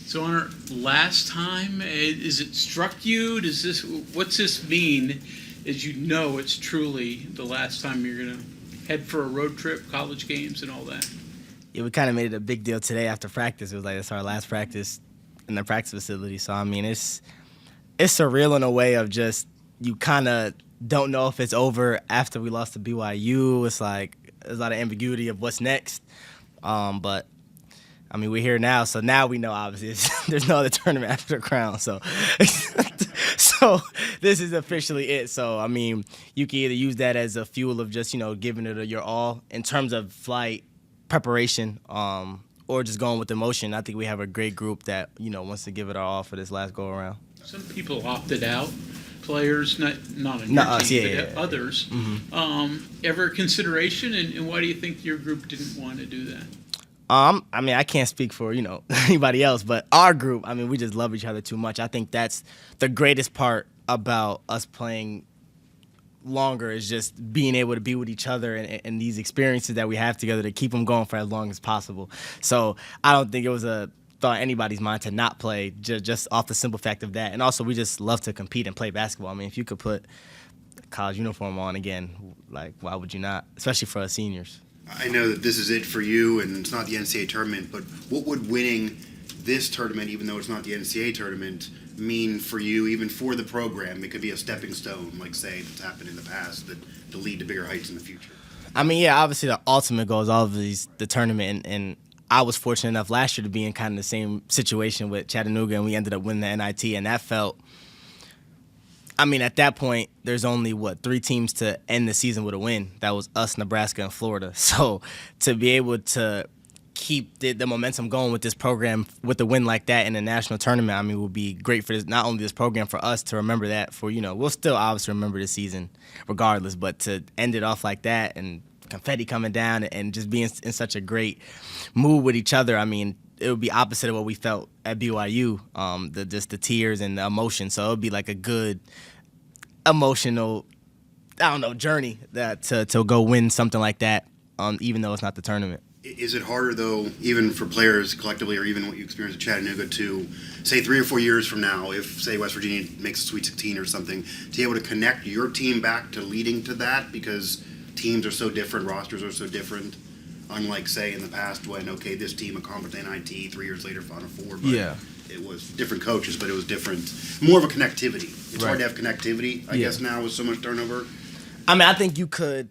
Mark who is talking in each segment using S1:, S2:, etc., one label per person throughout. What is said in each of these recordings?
S1: So, Honor, last time, is it struck you? What's this mean? As you know, it's truly the last time you're gonna head for a road trip, college games, and all that.
S2: Yeah, we kind of made it a big deal today after practice. It was like it's our last practice in the practice facility. So I mean, it's surreal in a way of just you kind of don't know if it's over after we lost to BYU. It's like there's a lot of ambiguity of what's next. But I mean, we're here now, so now we know, obviously, there's no other tournament after the Crown. So so this is officially it. So, I mean, you can either use that as a fuel of just, giving it your all in terms of flight preparation or just going with emotion. I think we have a great group that, wants to give it our all for this last go-around.
S1: Some people opted out, players, not on your team, but others. Mm-hmm. Ever a consideration, and why do you think your group didn't want to do that?
S2: I mean, I can't speak for, anybody else, but our group, I mean, we just love each other too much. I think that's the greatest part about us playing longer is just being able to be with each other and these experiences that we have together to keep them going for as long as possible. So I don't think it was a thought in anybody's mind to not play just off the simple fact of that. And also, we just love to compete and play basketball. I mean, if you could put a college uniform on again, like, why would you not, especially for us seniors?
S3: I know that this is it for you, and it's not the NCAA tournament, but what would winning this tournament, even though it's not the NCAA tournament, mean for you, even for the program? It could be a stepping stone, like, say, that's happened in the past, that to lead to bigger heights in the future.
S2: I mean, yeah, obviously the ultimate goal is always the tournament, and I was fortunate enough last year to be in kind of the same situation with Chattanooga, and we ended up winning the NIT, and that felt, I mean, at that point, there's only, 3 teams to end the season with a win. That was us, Nebraska, and Florida. So to be able to keep the momentum going with this program with a win like that in a national tournament, I mean, would be great for not only this program, for us to remember that for, we'll still obviously remember the season regardless, but to end it off like that and confetti coming down and just being in such a great mood with each other, I mean, it would be opposite of what we felt at BYU, just the tears and the emotion. So it would be like a good emotional, journey to go win something like that, even though it's not the tournament.
S3: Is it harder, though, even for players collectively, or even what you experienced at Chattanooga, to, say, 3 or 4 years from now, if, say, West Virginia makes a Sweet 16 or something, to be able to connect your team back to leading to that, because teams are so different, rosters are so different, unlike, say, in the past when, okay, this team accomplished NIT 3 years later, Final Four, but
S2: yeah,
S3: it was different coaches, but it was different, more of a connectivity. It's hard to have connectivity, I guess, now with so much turnover.
S2: I mean, I think you could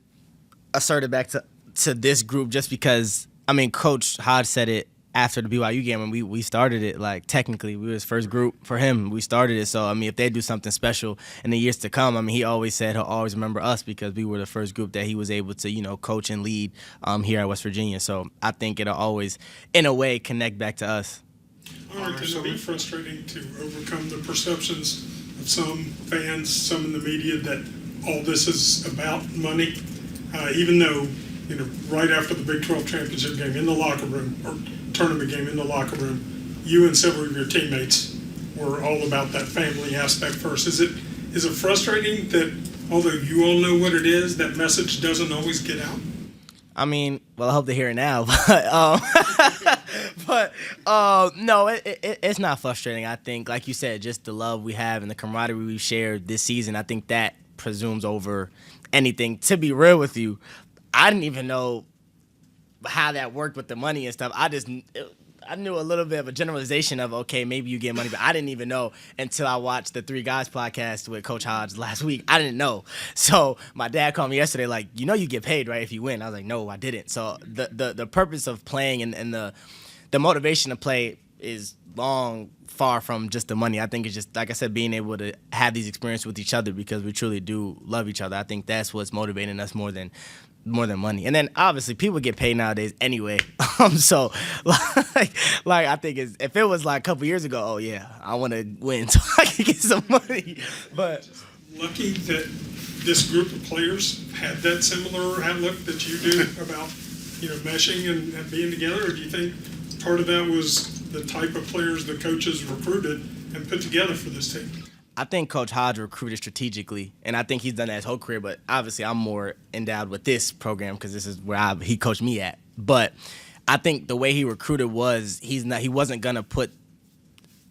S2: assert it back to this group just because, I mean, Coach Hodge said it after the BYU game, and we started it, like, technically, we were his first group for him. We started it, so, I mean, if they do something special in the years to come, I mean, he always said he'll always remember us because we were the first group that he was able to, coach and lead here at West Virginia. So I think it'll always, in a way, connect back to us.
S4: Can it be frustrating to overcome the perceptions of some fans, some in the media, that all this is about money? Even though, right after the Big 12 championship game in the locker room, or tournament game in the locker room, you and several of your teammates were all about that family aspect first. Is it frustrating that although you all know what it is, that message doesn't always get out?
S2: I mean, well, I hope to hear it now, but no, it's not frustrating. I think, like you said, just the love we have and the camaraderie we've shared this season, I think that presumes over anything. To be real with you, I didn't even know how that worked with the money and stuff. I knew a little bit of a generalization of, okay, maybe you get money, but I didn't even know until I watched the Three Guys podcast with Coach Hodge last week. I didn't know. So my dad called me yesterday like, you get paid, right, if you win. I was like, no, I didn't. So the purpose of playing and the motivation to play is far from just the money. I think it's just, like I said, being able to have these experiences with each other because we truly do love each other. I think that's what's motivating us more than money. And then obviously people get paid nowadays anyway. So like I think if it was like a couple years ago, oh yeah, I want to win so I can get some money. But
S4: lucky that this group of players had that similar outlook that you do about meshing and being together, or do you think part of that was the type of players the coaches recruited and put together for this team?
S2: I think Coach Hodge recruited strategically, and I think he's done that his whole career, but obviously I'm more endowed with this program because this is where he coached me at. But I think the way he recruited was he wasn't going to put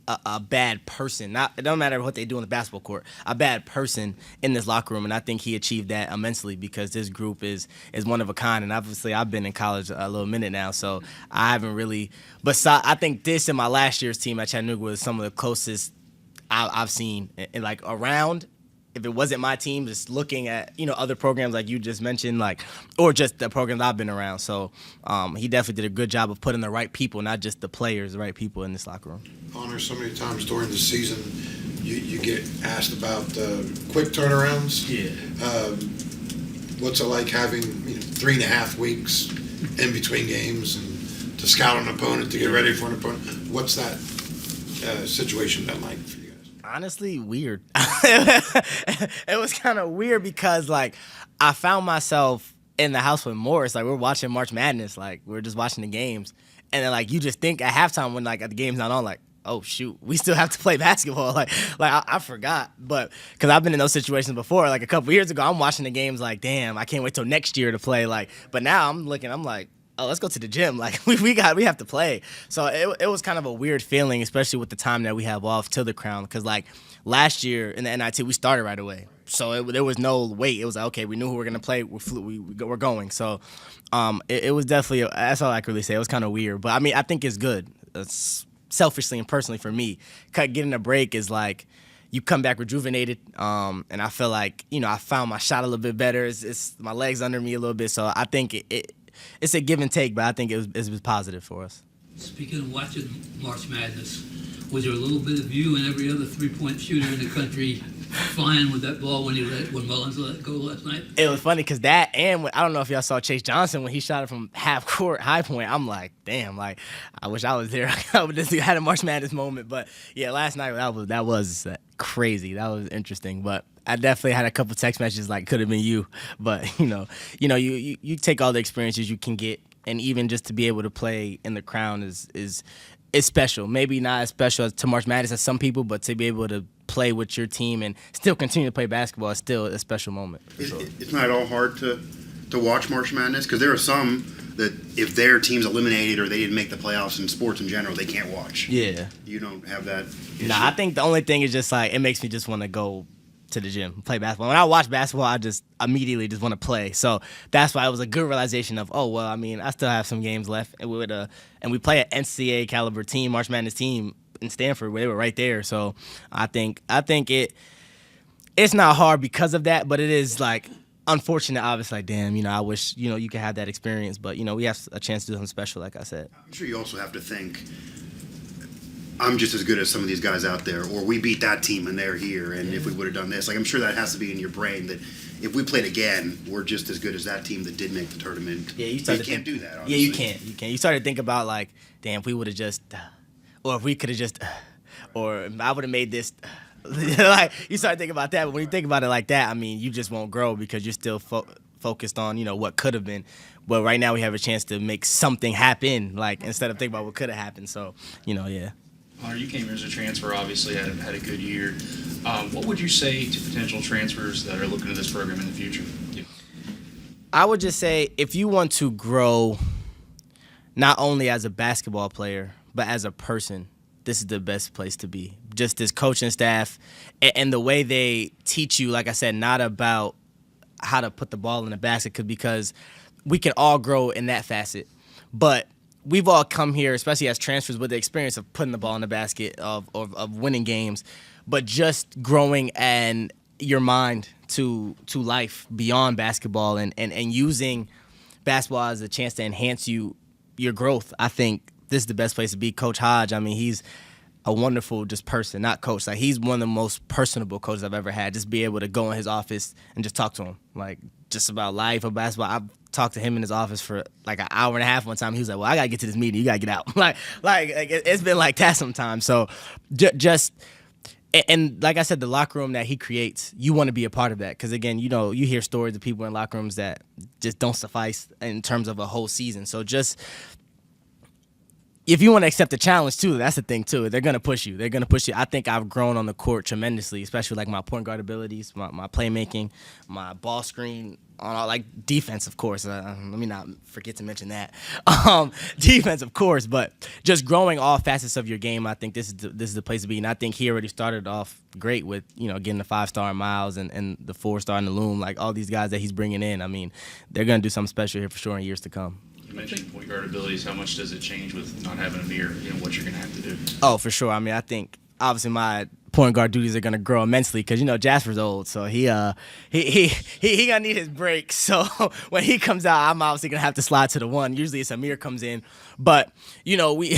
S2: a bad person. It don't matter what they do on the basketball court. A bad person in this locker room, and I think he achieved that immensely because this group is one of a kind. And obviously, I've been in college a little minute now, so I haven't really. But I think this and my last year's team at Chattanooga was some of the closest I've seen, and like around. If it wasn't my team, just looking at other programs like you just mentioned, like or just the programs I've been around. So he definitely did a good job of putting the right people, not just the players, the right people in this locker room.
S5: Honor, so many times during the season, you get asked about quick turnarounds.
S6: Yeah.
S5: What's it like having 3.5 weeks in between games and to scout an opponent, to get ready for an opponent? What's that situation been like for you guys?
S2: Honestly, weird. It was kind of weird because like I found myself in the house with Morris. Like we're watching March Madness. Like we're just watching the games, and then like you just think at halftime when like the game's not on, like, oh shoot, we still have to play basketball. Like I forgot, but because I've been in those situations before. Like a couple years ago, I'm watching the games like, damn, I can't wait till next year to play. Like, but now I'm like, oh, let's go to the gym. Like we have to play. So it was kind of a weird feeling, especially with the time that we have off till the crown. Because like last year in the NIT, we started right away. So there was no wait. It was like, okay, we knew who we were gonna play. We're going. So it was definitely, that's all I can really say. It was kind of weird, but I mean I think it's good. It's selfishly and personally for me, getting a break is like you come back rejuvenated, and I feel like I found my shot a little bit better. It's my legs under me a little bit. So I think it's a give and take, but I think it was positive for us.
S6: Speaking of watching March Madness, was there a little bit of you and every other three-point shooter in the country flying with that ball when Mullins let it go last night?
S2: It was funny because that, and I don't know if y'all saw Chase Johnson when he shot it from half court, high point. I'm like, damn, like I wish I was there. I would just had a March Madness moment. But yeah, last night that was crazy. That was interesting. But I definitely had a couple text messages like could have been you. But you take all the experiences you can get, and even just to be able to play in the crown is special. Maybe not as special to March Madness as some people, but to be able to play with your team and still continue to play basketball is still a special moment. For sure.
S3: It's not at all hard to watch March Madness because there are some that if their team's eliminated or they didn't make the playoffs in sports in general, they can't watch.
S2: Yeah.
S3: You don't have that issue.
S2: Nah, I think the only thing is just like it makes me just want to go to the gym, play basketball. When I watch basketball, I just immediately just want to play. So that's why it was a good realization of, oh well, I mean, I still have some games left, and we play an NCAA caliber team, March Madness team in Stanford, where they were right there. So I think it's not hard because of that, but it is like unfortunate. Obviously, like damn, I wish you could have that experience, but we have a chance to do something special, like I said.
S3: I'm sure you also have to think, I'm just as good as some of these guys out there, or we beat that team and they're here, and if we would have done this, like I'm sure that has to be in your brain that if we played again, we're just as good as that team that did make the tournament.
S2: Yeah, you
S3: can't do that. Obviously.
S2: Yeah, you can't. You start to think about like, damn, if we would have just, or if we could have just, or I would have made this. Like you start thinking about that, but when you think about it like that, I mean, you just won't grow because you're still focused on what could have been. But right now we have a chance to make something happen, like instead of thinking about what could have happened. So yeah.
S7: Honor, you came here as a transfer, obviously had a good year. What would you say to potential transfers that are looking at this program in the future? Yeah.
S2: I would just say if you want to grow not only as a basketball player, but as a person, this is the best place to be. Just this coaching staff and the way they teach you, like I said, not about how to put the ball in the basket, because we can all grow in that facet. But we've all come here, especially as transfers, with the experience of putting the ball in the basket, of winning games, but just growing and your mind to life beyond basketball and using basketball as a chance to enhance your growth. I think this is the best place to be. Coach Hodge, I mean, he's a wonderful just person, not coach. Like he's one of the most personable coaches I've ever had. Just be able to go in his office and just talk to him, like just about life or basketball. I've talked to him in his office for like an hour and a half one time. He was like, "Well, I gotta get to this meeting. You gotta get out." like it's been like that sometimes. So just and like I said, the locker room that he creates, you want to be a part of that because again, you hear stories of people in locker rooms that just don't suffice in terms of a whole season. So just if you want to accept the challenge too, that's the thing too. They're gonna push you. I think I've grown on the court tremendously, especially like my point guard abilities, my playmaking, my ball screen, like defense, of course. Let me not forget to mention that. Defense, of course, but just growing all facets of your game. I think this is the place to be, and I think he already started off great with getting the 5-star in Miles and the 4-star in the Loom, like all these guys that he's bringing in. I mean, they're gonna do something special here for sure in years to come.
S7: You mentioned point guard abilities. How much does it change with not having a mirror? What you're going to have to do?
S2: Oh, for sure. I mean, I think obviously my point guard duties are gonna grow immensely because Jasper's old, so he gonna need his break. So when he comes out, I'm obviously gonna have to slide to the one. Usually it's Amir comes in, but we.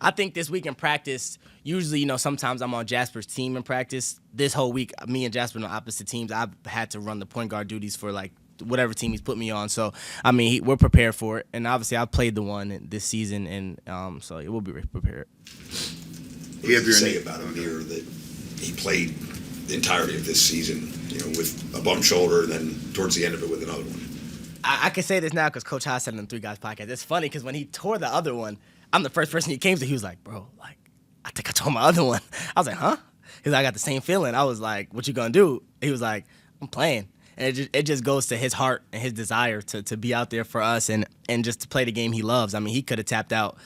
S2: I think this week in practice, usually sometimes I'm on Jasper's team in practice. This whole week, me and Jasper on the opposite teams. I've had to run the point guard duties for like whatever team he's put me on. So, I mean, we're prepared for it. And obviously, I've played the one this season, and so it will be prepared.
S8: What do you say about Amir that he played the entirety of this season, with a bum shoulder, and then towards the end of it with another one?
S2: I can say this now because Coach Haas said it on the Three Guys podcast. It's funny because when he tore the other one, I'm the first person he came to. He was like, bro, like, I think I tore my other one. I was like, huh? He's like, I got the same feeling. I was like, what you gonna do? He was like, I'm playing. And it just goes to his heart and his desire to be out there for us and just to play the game he loves. I mean, he could have tapped out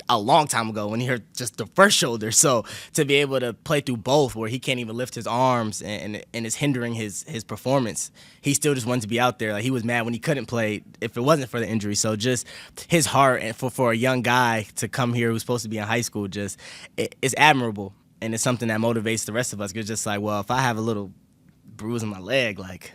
S2: a long time ago when he hurt just the first shoulder. So to be able to play through both where he can't even lift his arms and it's hindering his performance, he still just wanted to be out there. Like, he was mad when he couldn't play if it wasn't for the injury. So just his heart and for a young guy to come here who's supposed to be in high school, it's admirable. And it's something that motivates the rest of us. It's just like, well, if I have a little bruise in my leg, like,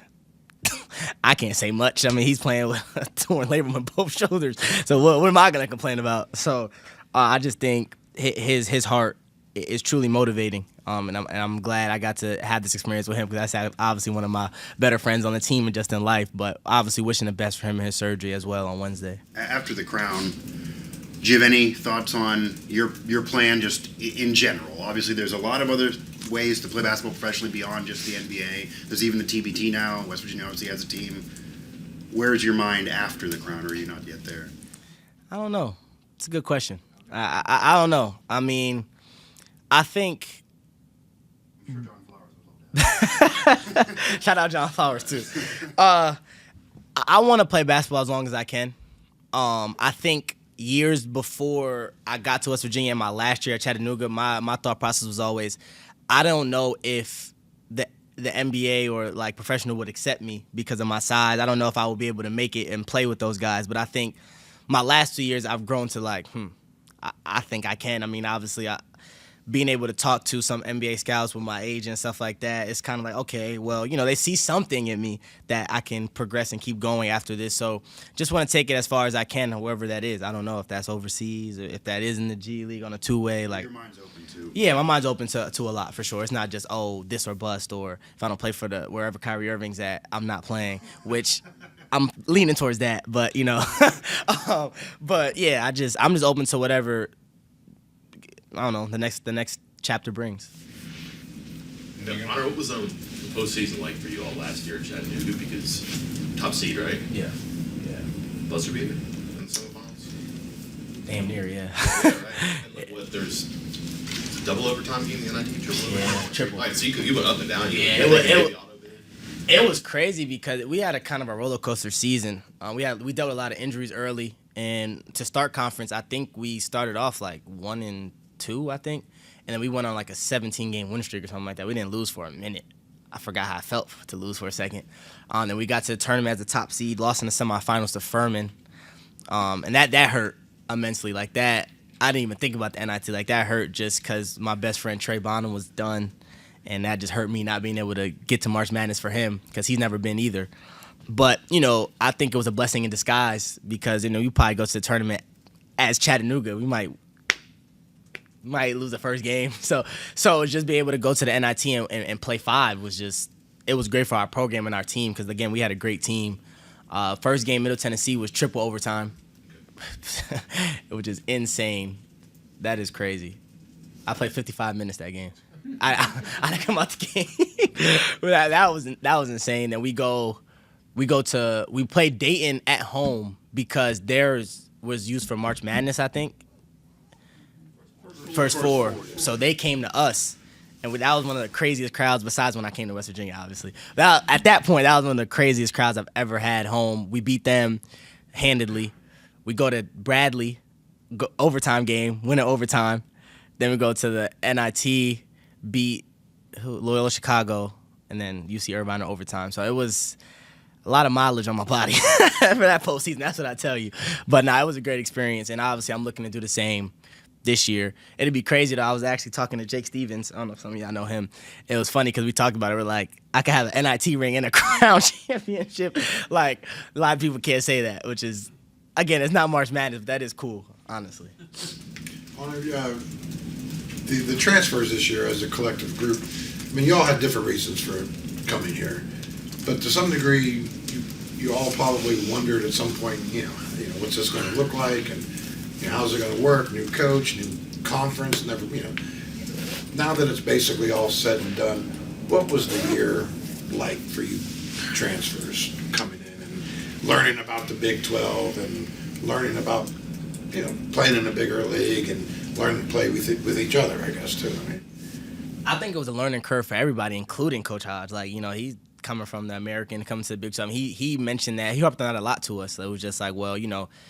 S2: I can't say much. I mean, he's playing with a torn labrum in both shoulders. So what am I going to complain about? So I just think his heart is truly motivating. And I'm glad I got to have this experience with him because that's obviously one of my better friends on the team and just in life. But obviously wishing the best for him and his surgery as well on Wednesday.
S3: After the crown, do you have any thoughts on your plan just in general? Obviously, there's a lot of other ways to play basketball professionally beyond just the NBA. There's even the TBT now. West Virginia obviously has a team. Where's your mind after the crown, or are you not yet there?
S2: I don't know. It's a good question. I don't know. I mean, I think.
S3: I'm sure John Flowers would love that.
S2: Shout out John Flowers too. I want to play basketball as long as I can. I think years before I got to West Virginia in my last year at Chattanooga, my thought process was always, I don't know if the NBA or like professional would accept me because of my size. I don't know if I will be able to make it and play with those guys. But I think my last 2 years I've grown to like, I think I can. I mean, obviously, being able to talk to some NBA scouts with my age and stuff like that, it's kind of like, okay, well, they see something in me that I can progress and keep going after this. So just want to take it as far as I can, wherever that is. I don't know if that's overseas or if that is in the G League on a two-way. Like,
S3: Your mind's open to.
S2: Yeah, my mind's open to a lot for sure. It's not just, this or bust, or if I don't play for wherever Kyrie Irving's at, I'm not playing, which I'm leaning towards that. But, but yeah, I'm just open to whatever, I don't know, the next chapter brings.
S9: Honor, what was the postseason like for you all last year at Chattanooga? Because top seed, right?
S2: Yeah.
S9: Buzzer beater in the semifinals.
S2: Damn near, yeah.
S9: Yeah, right. And like, what? There's double overtime game in the NIT, triple overtime.
S2: Triple.
S9: Right, so you went up and down.
S2: It was crazy because we had a kind of a roller coaster season. We dealt with a lot of injuries early, and to start conference, I think we started off like 1-2, I think, and then we went on like a 17-game win streak or something like that. We didn't lose for a minute. I forgot how I felt to lose for a second. Then we got to the tournament as a top seed, lost in the semifinals to Furman, and that hurt immensely. Like that, I didn't even think about the NIT. Like that hurt just because my best friend Trey Bonham was done, and that just hurt me not being able to get to March Madness for him because he's never been either. But I think it was a blessing in disguise because you probably go to the tournament as Chattanooga, we might lose the first game. So just being able to go to the NIT and play 5 was it was great for our program and our team because, again, we had a great team. First game, Middle Tennessee, was triple overtime, which is insane. That is crazy. I played 55 minutes that game. I didn't come out the game. But that was insane. And we play Dayton at home because there's was used for March Madness, I think. First four. So they came to us. And that was one of the craziest crowds, besides when I came to West Virginia, obviously. At that point, that was one of the craziest crowds I've ever had home. We beat them handedly. We go to Bradley, overtime game, win in overtime. Then we go to the NIT, beat Loyola Chicago, and then UC Irvine in overtime. So it was a lot of mileage on my body for that postseason. That's what I tell you. But it was a great experience, and obviously I'm looking to do the same this year. It'd be crazy though. I was actually talking to Jake Stevens. I don't know if some of y'all know him. It was funny because we talked about it. We're like, I could have an NIT ring and a crown championship. Like, a lot of people can't say that, which is, again, it's not March Madness, but that is cool, honestly.
S5: Honor, the transfers this year as a collective group, I mean, you all had different reasons for coming here, but to some degree, you all probably wondered at some point, what's this going to look like, and how's it going to work? New coach, new conference, now that it's basically all said and done, what was the year like for you transfers coming in and learning about the Big 12 and learning about, playing in a bigger league and learning to play with each other, I guess, too.
S2: I think it was a learning curve for everybody, including Coach Hodge. Like, he's coming from the American, coming to the Big 12. He mentioned that. He harped on that a lot to us. So it was just like, well,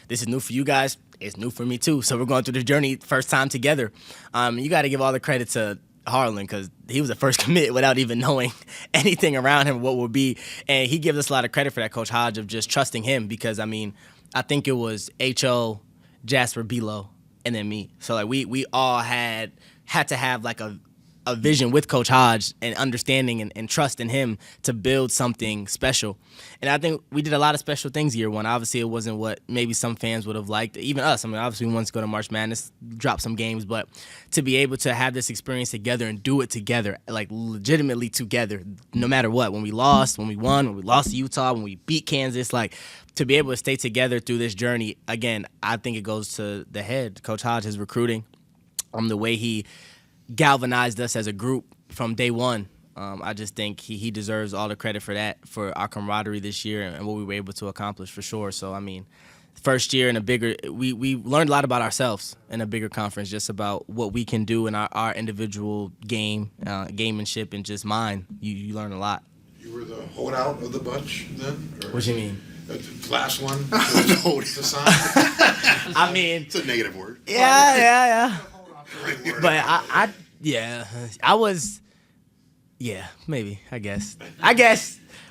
S2: this is new for you guys. It's new for me, too. So we're going through the journey first time together. You got to give all the credit to Harlan because he was the first commit without even knowing anything around him, what would be. And he gives us a lot of credit for that, Coach Hodge, of just trusting him because, I think it was H.O., Jasper, Belo, and then me. So, like, we all had to have, like, a vision with Coach Hodge and understanding and trust in him to build something special. And I think we did a lot of special things year one. Obviously, it wasn't what maybe some fans would have liked, even us. Obviously, we wanted to go to March Madness, drop some games, but to be able to have this experience together and do it together, like legitimately together, no matter what. When we lost, when we won, when we lost to Utah, when we beat Kansas, like to be able to stay together through this journey, again, I think it goes to the head, Coach Hodge, his recruiting, the way he galvanized us as a group from day one. I just think he deserves all the credit for that, for our camaraderie this year and what we were able to accomplish for sure. So, first year in a bigger, we learned a lot about ourselves in a bigger conference, just about what we can do in our individual gamemanship and just mind. You learn a lot.
S5: You were the holdout of the bunch then? Or
S2: What do you mean?
S5: The last one
S3: No,
S5: to sign?
S3: it's a negative word.
S2: Yeah.
S3: Right word.
S2: But I was, maybe, I guess.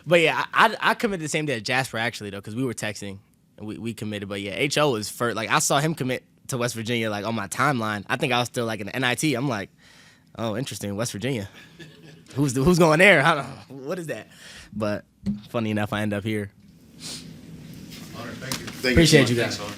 S2: But yeah, I committed the same day as Jasper actually though, because we were texting and we committed. But yeah, H.O. was first. Like I saw him commit to West Virginia like on my timeline. I think I was still like in the NIT. I'm like, oh, interesting, West Virginia. Who's going there? I don't know. What is that? But funny enough, I end up here.
S9: Honor, thank you.
S3: Thank you so
S2: Appreciate
S3: much.
S2: you guys.
S7: Thanks, Honor.